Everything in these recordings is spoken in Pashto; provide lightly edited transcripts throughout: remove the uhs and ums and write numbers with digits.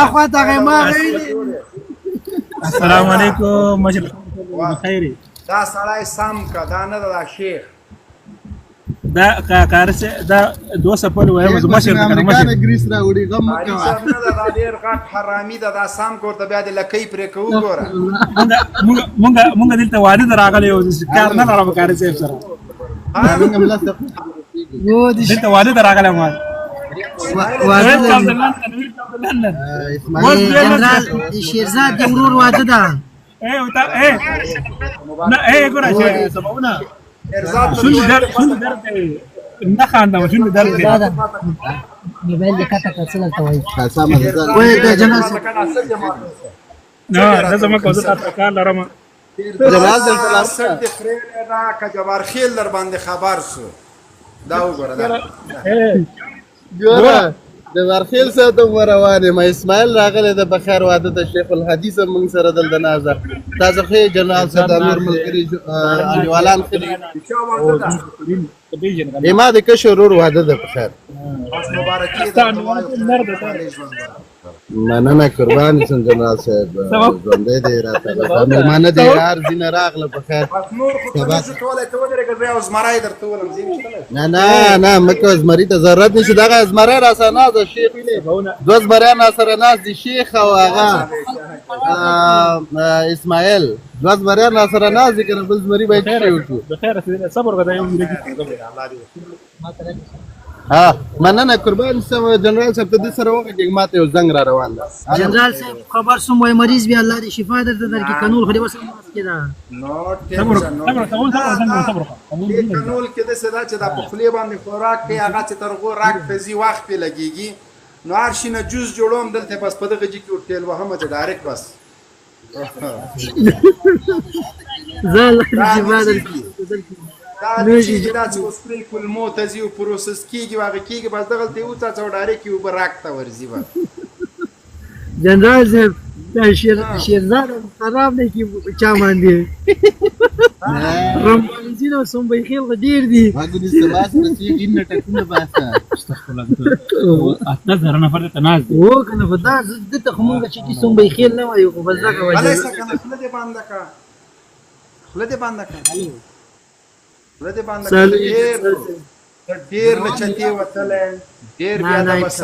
اخواته غما غيري. السلام علیکم مشر بخیر. دا سړی سم کا دا نه دا شیخ دا کار څه دا 200 په وایم مشر امریکا ګریس راوړي غم حاجی مکه. صاحب نه دا ډیر غټ حرامي دا سم کوته بیا د لکۍ پرې کوو ګوره. مونږ دلته واده راغلی یو کار نه لرم کار څه سره موږ ملاسته یو دي دلته واده راغلی ما واده اسماعیل جنرال شیرزاد د ورور واده ده. نه ګوره چې سبونه ارزاد شنو درد نه خاندم شنو درد موبایل د کاته کڅل ته وای وای د جنرال نه دا زما کوزه تاسو کار لرم جمال دلته سر د خریل را ک جبار خیل در باندې خبر شو دا وګوره دا ګوره د ورخیل سره ته روانه ما اسماعیل راغله د بخیر واده د شیخ الحدیث موږ سره دل د نازه تاسو خې جنرال صاحب امیر ملګری انډیوالان خې ما د کشورور واده د بخیر مبارکي مننه قربان سم جنرال صاحب ژوندې دی راته مېلمانه دی یار زین راغله بخیر نور خو ته ټوله ته ودرېږه زه اوس مرای درته ولم زین نه مکه زمری ته ضرورت نشي دغه زمری را سره نه د شیخ دوز بریا سره ناس دي شیخ او هغه اسماعیل دوز بریا سره ناس دي کنه بل زمری باید شي بخیر صبر غدا یو ها مننه قربان سم جنرال صاحب ته سره وګورئ ماته یو زنګ را روان ده. جنرال صاحب خبر سوم وای مریض بیا الله دې شفا درته درکې قانون خو دې وسه ماس کېدا نو صبر قانون کې د صدا چې د پخلی باندې خوراک کې هغه چې ترغو راک فزي وخت په لګيږي نو هر شي نه جوز جوړوم دلته بس په دغه جې کې ورټیل وهم چې ډایرکټ بس زال شفا درکې دا چې دا چې اوس پرې کول موتزي او پروسس کیږي واغه کیږي بس دغه ته اوسه څو ډایرکټ یو براکته ورزي و جنرال صاحب دا شیرزاد خراب نه کی چا باندې رمضان او سوم به خیل غدیر دي هغه دې سباس رسېږي نه ټکونه باسه استغفر الله اته زره نفر ته ناز وو کنه فدا د ته خمونګه چې سوم به خیل نه وایو خو بس دا کوي علي څنګه خپل دې باندې کا ډیر لچتي وتلې ډیر بیا د بس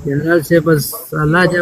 جنرال صاحب الله جا